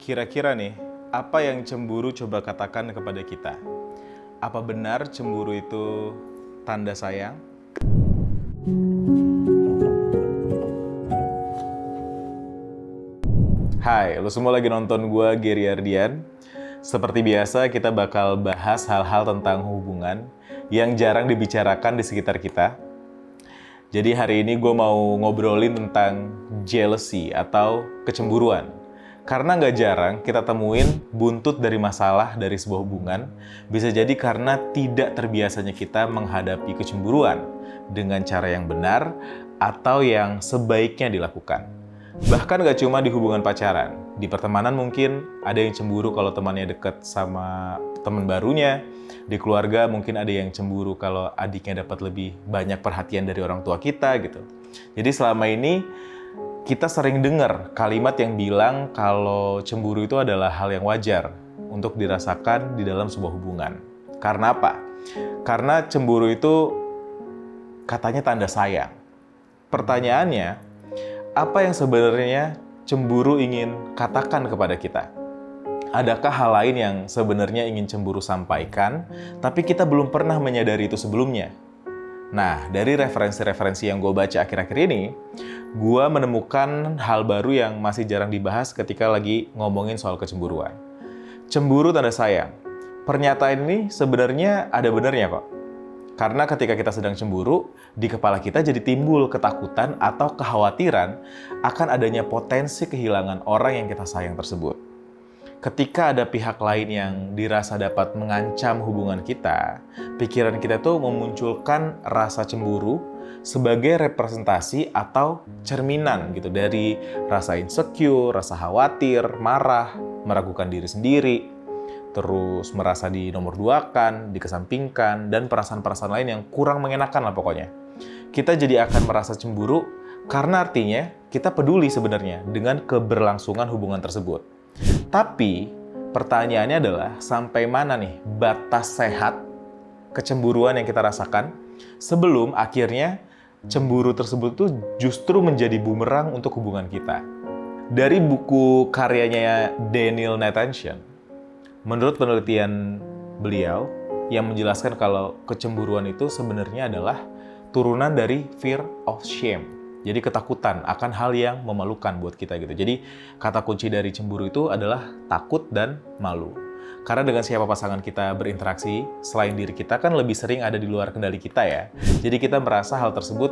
Kira-kira nih, apa yang cemburu coba katakan kepada kita? Apa benar cemburu itu tanda sayang? Hai, lo semua lagi nonton gue, Gary Ardian. Seperti biasa, kita bakal bahas hal-hal tentang hubungan yang jarang dibicarakan di sekitar kita. Jadi hari ini gue mau ngobrolin tentang jealousy atau kecemburuan. Karena nggak jarang kita temuin buntut dari masalah dari sebuah hubungan, bisa jadi karena tidak terbiasanya kita menghadapi kecemburuan dengan cara yang benar atau yang sebaiknya dilakukan. Bahkan nggak cuma di hubungan pacaran, di pertemanan mungkin ada yang cemburu kalau temannya deket sama teman barunya, di keluarga mungkin ada yang cemburu kalau adiknya dapat lebih banyak perhatian dari orang tua kita gitu. Jadi selama ini kita sering dengar kalimat yang bilang kalau cemburu itu adalah hal yang wajar untuk dirasakan di dalam sebuah hubungan. Karena apa? Karena cemburu itu katanya tanda sayang. Pertanyaannya, apa yang sebenarnya cemburu ingin katakan kepada kita? Adakah hal lain yang sebenarnya ingin cemburu sampaikan, tapi kita belum pernah menyadari itu sebelumnya? Nah, dari referensi-referensi yang gue baca akhir-akhir ini, gue menemukan hal baru yang masih jarang dibahas ketika lagi ngomongin soal kecemburuan. Cemburu tanda sayang. Pernyataan ini sebenarnya ada benarnya kok. Karena ketika kita sedang cemburu, di kepala kita jadi timbul ketakutan atau kekhawatiran akan adanya potensi kehilangan orang yang kita sayang tersebut. Ketika ada pihak lain yang dirasa dapat mengancam hubungan kita, pikiran kita tuh memunculkan rasa cemburu sebagai representasi atau cerminan gitu dari rasa insecure, rasa khawatir, marah, meragukan diri sendiri, terus merasa dinomorduakan, dikesampingkan, dan perasaan-perasaan lain yang kurang mengenakan lah pokoknya. Kita jadi akan merasa cemburu karena artinya kita peduli sebenarnya dengan keberlangsungan hubungan tersebut. Tapi pertanyaannya adalah sampai mana nih batas sehat kecemburuan yang kita rasakan sebelum akhirnya cemburu tersebut tuh justru menjadi bumerang untuk hubungan kita. Dari buku karyanya Daniel Nathanson, menurut penelitian beliau yang menjelaskan kalau kecemburuan itu sebenarnya adalah turunan dari fear of shame. Jadi ketakutan akan hal yang memalukan buat kita gitu. Jadi kata kunci dari cemburu itu adalah takut dan malu. Karena dengan siapa pasangan kita berinteraksi, selain diri kita kan lebih sering ada di luar kendali kita ya. Jadi kita merasa hal tersebut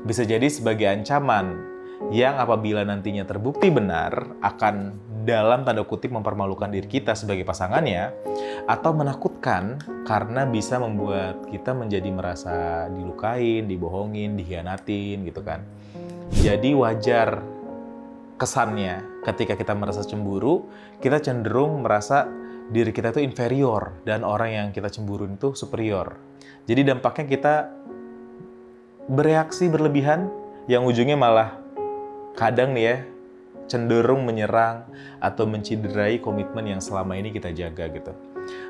bisa jadi sebagai ancaman yang apabila nantinya terbukti benar akan dalam tanda kutip mempermalukan diri kita sebagai pasangannya atau menakutkan karena bisa membuat kita menjadi merasa dilukain, dibohongin, dikhianatin gitu kan. Jadi wajar kesannya ketika kita merasa cemburu, kita cenderung merasa diri kita itu inferior dan orang yang kita cemburuin itu superior. Jadi dampaknya kita bereaksi berlebihan yang ujungnya malah kadang nih ya cenderung menyerang atau menciderai komitmen yang selama ini kita jaga gitu.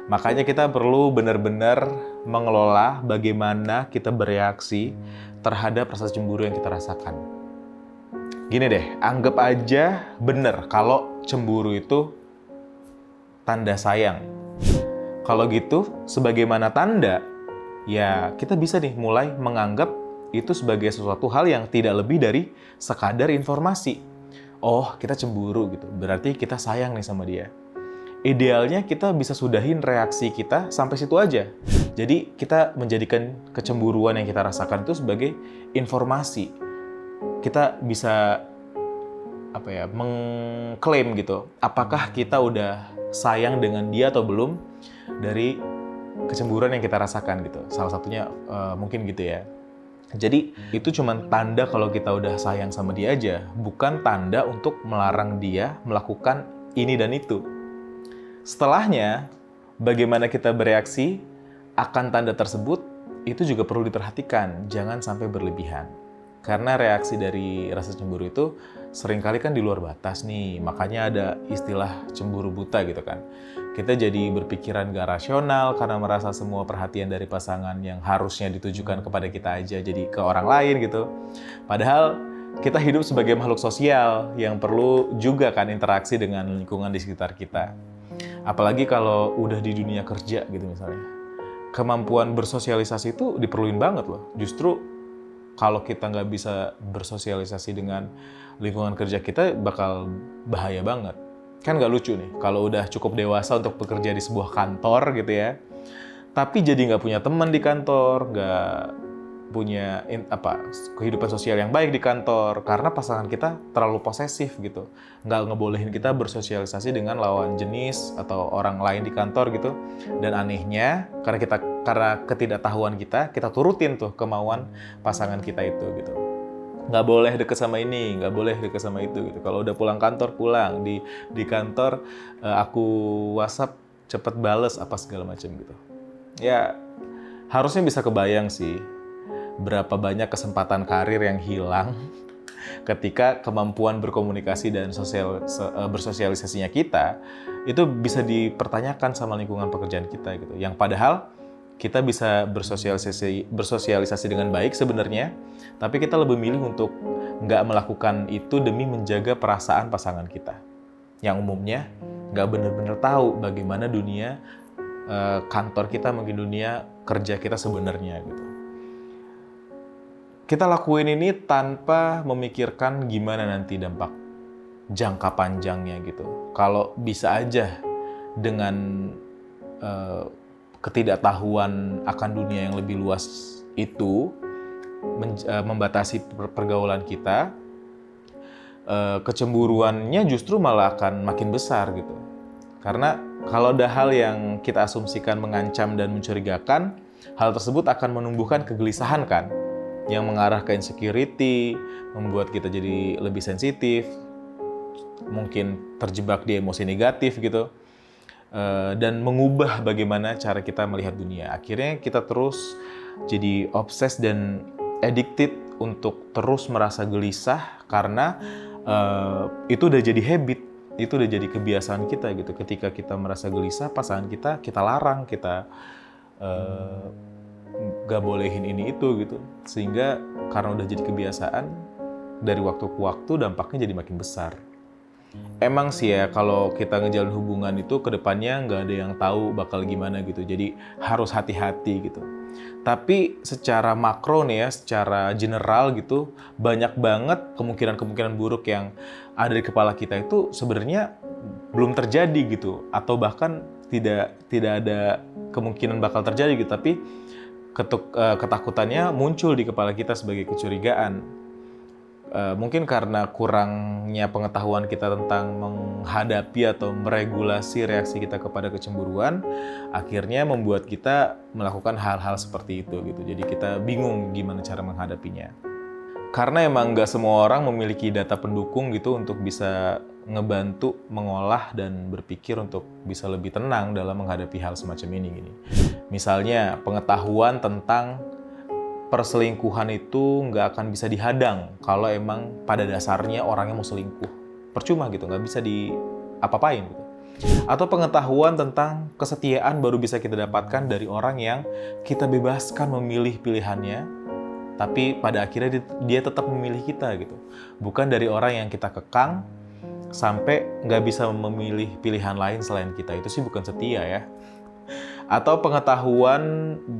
Makanya kita perlu benar-benar mengelola bagaimana kita bereaksi terhadap rasa cemburu yang kita rasakan. Gini deh, anggap aja bener kalau cemburu itu tanda sayang. Kalau gitu, sebagaimana tanda, ya kita bisa nih mulai menganggap itu sebagai sesuatu hal yang tidak lebih dari sekadar informasi. Oh, kita cemburu gitu, berarti kita sayang nih sama dia. Idealnya kita bisa sudahin reaksi kita sampai situ aja. Jadi kita menjadikan kecemburuan yang kita rasakan itu sebagai informasi. Kita bisa mengklaim gitu, apakah kita udah sayang dengan dia atau belum dari kecemburuan yang kita rasakan gitu. Salah satunya mungkin gitu ya. Jadi itu cuma tanda kalau kita udah sayang sama dia aja, bukan tanda untuk melarang dia melakukan ini dan itu. Setelahnya, bagaimana kita bereaksi akan tanda tersebut, itu juga perlu diperhatikan, jangan sampai berlebihan. Karena reaksi dari rasa cemburu itu seringkali kan di luar batas nih, makanya ada istilah cemburu buta gitu kan. Kita jadi berpikiran gak rasional karena merasa semua perhatian dari pasangan yang harusnya ditujukan kepada kita aja jadi ke orang lain gitu. Padahal kita hidup sebagai makhluk sosial yang perlu juga kan interaksi dengan lingkungan di sekitar kita. Apalagi kalau udah di dunia kerja gitu misalnya. Kemampuan bersosialisasi itu diperluin banget loh. Justru kalau kita nggak bisa bersosialisasi dengan lingkungan kerja kita bakal bahaya banget. Kan nggak lucu nih kalau udah cukup dewasa untuk bekerja di sebuah kantor gitu ya. Tapi jadi nggak punya teman di kantor, nggak punya kehidupan sosial yang baik di kantor karena pasangan kita terlalu posesif gitu, nggak ngebolehin kita bersosialisasi dengan lawan jenis atau orang lain di kantor gitu. Dan anehnya karena ketidaktahuan kita turutin tuh kemauan pasangan kita itu gitu. Nggak boleh deket sama ini, nggak boleh deket sama itu gitu. Kalau udah pulang kantor pulang di kantor aku WhatsApp cepet bales apa segala macam gitu. Ya harusnya bisa kebayang sih berapa banyak kesempatan karir yang hilang ketika kemampuan berkomunikasi dan bersosialisasinya kita itu bisa dipertanyakan sama lingkungan pekerjaan kita gitu. Yang padahal kita bisa bersosialisasi dengan baik sebenarnya, tapi kita lebih milih untuk nggak melakukan itu demi menjaga perasaan pasangan kita. Yang umumnya nggak benar-benar tahu bagaimana dunia kantor kita, mungkin dunia kerja kita sebenarnya gitu. Kita lakuin ini tanpa memikirkan gimana nanti dampak jangka panjangnya gitu. Kalau bisa aja dengan ketidaktahuan akan dunia yang lebih luas itu membatasi pergaulan kita, kecemburuannya justru malah akan makin besar gitu. Karena kalau ada hal yang kita asumsikan mengancam dan mencurigakan, hal tersebut akan menumbuhkan kegelisahan kan, yang mengarah ke insecurity, membuat kita jadi lebih sensitif, mungkin terjebak di emosi negatif gitu, dan mengubah bagaimana cara kita melihat dunia. Akhirnya kita terus jadi obses dan addicted untuk terus merasa gelisah karena itu udah jadi habit, itu udah jadi kebiasaan kita gitu. Ketika kita merasa gelisah, pasangan kita larang, kita gak bolehin ini itu gitu, sehingga karena udah jadi kebiasaan dari waktu ke waktu dampaknya jadi makin besar. Emang sih ya kalau kita ngejalin hubungan itu kedepannya nggak ada yang tahu bakal gimana gitu, jadi harus hati-hati gitu. Tapi secara makro nih ya, secara general gitu, banyak banget kemungkinan-kemungkinan buruk yang ada di kepala kita itu sebenarnya belum terjadi gitu, atau bahkan tidak ada kemungkinan bakal terjadi gitu, tapi ketakutannya muncul di kepala kita sebagai kecurigaan. Mungkin karena kurangnya pengetahuan kita tentang menghadapi atau meregulasi reaksi kita kepada kecemburuan, akhirnya membuat kita melakukan hal-hal seperti itu gitu. Jadi kita bingung gimana cara menghadapinya. Karena emang nggak semua orang memiliki data pendukung gitu untuk bisa ngebantu mengolah dan berpikir untuk bisa lebih tenang dalam menghadapi hal semacam ini gini. Misalnya pengetahuan tentang perselingkuhan itu nggak akan bisa dihadang kalau emang pada dasarnya orangnya mau selingkuh. Percuma gitu, nggak bisa diapa-apain gitu. Atau pengetahuan tentang kesetiaan baru bisa kita dapatkan dari orang yang kita bebaskan memilih pilihannya, tapi pada akhirnya dia tetap memilih kita gitu. Bukan dari orang yang kita kekang sampai nggak bisa memilih pilihan lain selain kita. Itu sih bukan setia ya. Atau pengetahuan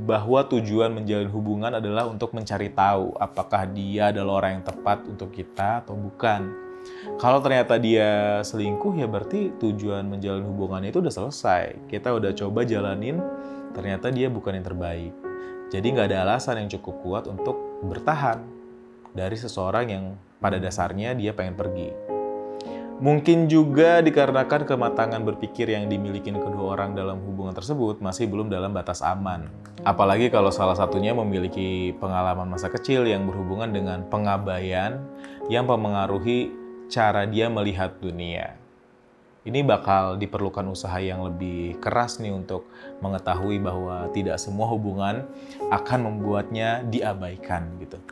bahwa tujuan menjalin hubungan adalah untuk mencari tahu apakah dia adalah orang yang tepat untuk kita atau bukan. Kalau ternyata dia selingkuh, ya berarti tujuan menjalin hubungan itu udah selesai. Kita udah coba jalanin, ternyata dia bukan yang terbaik. Jadi nggak ada alasan yang cukup kuat untuk bertahan dari seseorang yang pada dasarnya dia pengen pergi. Mungkin juga dikarenakan kematangan berpikir yang dimiliki kedua orang dalam hubungan tersebut masih belum dalam batas aman. Apalagi kalau salah satunya memiliki pengalaman masa kecil yang berhubungan dengan pengabaian yang mempengaruhi cara dia melihat dunia. Ini bakal diperlukan usaha yang lebih keras nih untuk mengetahui bahwa tidak semua hubungan akan membuatnya diabaikan gitu.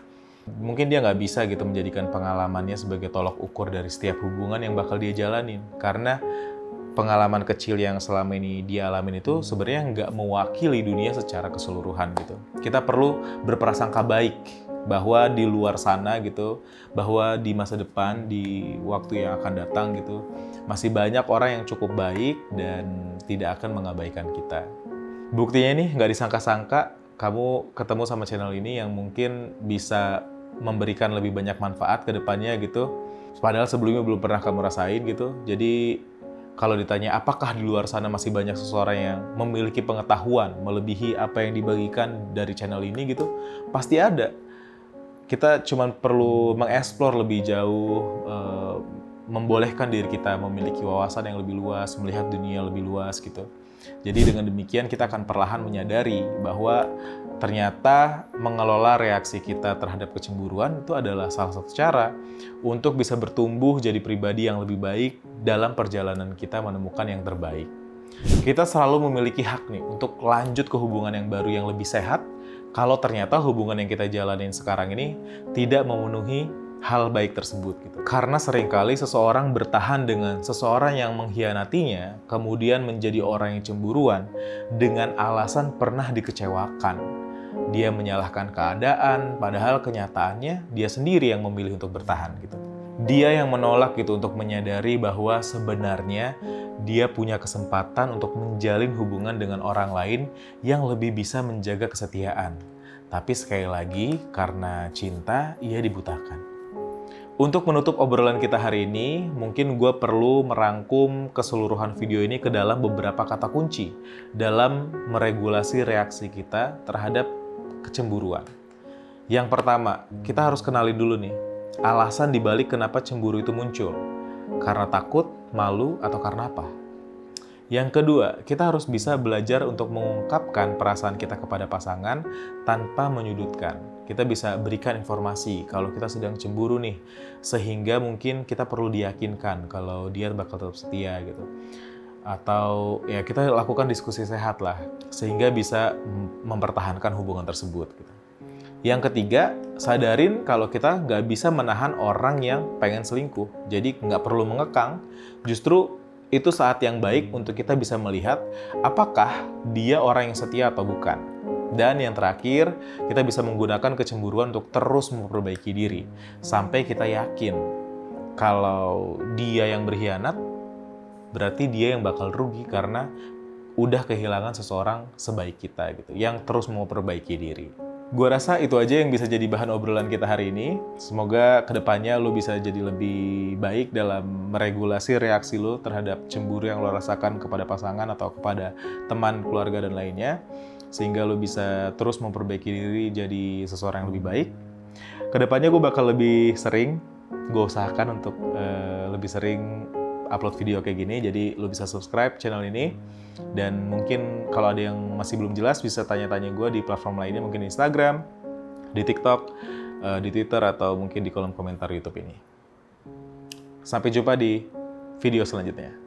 Mungkin dia nggak bisa gitu menjadikan pengalamannya sebagai tolok ukur dari setiap hubungan yang bakal dia jalanin. Karena pengalaman kecil yang selama ini dia alamin itu sebenarnya nggak mewakili dunia secara keseluruhan gitu. Kita perlu berprasangka baik bahwa di luar sana gitu, bahwa di masa depan, di waktu yang akan datang gitu, masih banyak orang yang cukup baik dan tidak akan mengabaikan kita. Buktinya nih, nggak disangka-sangka kamu ketemu sama channel ini yang mungkin bisa memberikan lebih banyak manfaat ke depannya gitu. Padahal sebelumnya belum pernah kamu rasain gitu. Jadi kalau ditanya apakah di luar sana masih banyak seseorang yang memiliki pengetahuan melebihi apa yang dibagikan dari channel ini gitu, pasti ada. Kita cuma perlu mengeksplor lebih jauh, membolehkan diri kita memiliki wawasan yang lebih luas, melihat dunia lebih luas gitu. Jadi dengan demikian kita akan perlahan menyadari bahwa ternyata mengelola reaksi kita terhadap kecemburuan itu adalah salah satu cara untuk bisa bertumbuh jadi pribadi yang lebih baik dalam perjalanan kita menemukan yang terbaik. Kita selalu memiliki hak nih untuk lanjut ke hubungan yang baru yang lebih sehat kalau ternyata hubungan yang kita jalanin sekarang ini tidak memenuhi hal baik tersebut gitu. Karena seringkali seseorang bertahan dengan seseorang yang mengkhianatinya, kemudian menjadi orang yang cemburuan dengan alasan pernah dikecewakan. Dia menyalahkan keadaan, padahal kenyataannya dia sendiri yang memilih untuk bertahan gitu. Dia yang menolak gitu untuk menyadari bahwa sebenarnya dia punya kesempatan untuk menjalin hubungan dengan orang lain yang lebih bisa menjaga kesetiaan. Tapi sekali lagi, karena cinta, ia dibutakan. Untuk menutup obrolan kita hari ini, mungkin gue perlu merangkum keseluruhan video ini ke dalam beberapa kata kunci dalam meregulasi reaksi kita terhadap kecemburuan. Yang pertama, kita harus kenali dulu nih, alasan dibalik kenapa cemburu itu muncul. Karena takut, malu, atau karena apa? Yang kedua, kita harus bisa belajar untuk mengungkapkan perasaan kita kepada pasangan tanpa menyudutkan. Kita bisa berikan informasi kalau kita sedang cemburu nih, sehingga mungkin kita perlu diyakinkan kalau dia bakal tetap setia gitu. Atau ya kita lakukan diskusi sehat lah, sehingga bisa mempertahankan hubungan tersebut gitu. Yang ketiga, sadarin kalau kita nggak bisa menahan orang yang pengen selingkuh. Jadi nggak perlu mengekang, justru itu saat yang baik untuk kita bisa melihat apakah dia orang yang setia atau bukan. Dan yang terakhir, kita bisa menggunakan kecemburuan untuk terus memperbaiki diri. Sampai kita yakin kalau dia yang berkhianat, berarti dia yang bakal rugi karena udah kehilangan seseorang sebaik kita gitu, yang terus mau perbaiki diri. Gue rasa itu aja yang bisa jadi bahan obrolan kita hari ini. Semoga kedepannya lo bisa jadi lebih baik dalam meregulasi reaksi lo terhadap cemburu yang lo rasakan kepada pasangan atau kepada teman, keluarga, dan lainnya. Sehingga lo bisa terus memperbaiki diri jadi seseorang yang lebih baik. Kedepannya gue bakal lebih sering, gue usahakan untuk lebih sering upload video kayak gini. Jadi lo bisa subscribe channel ini. Dan mungkin kalau ada yang masih belum jelas bisa tanya-tanya gue di platform lainnya, mungkin di Instagram, di TikTok, di Twitter, atau mungkin di kolom komentar YouTube ini. Sampai jumpa di video selanjutnya.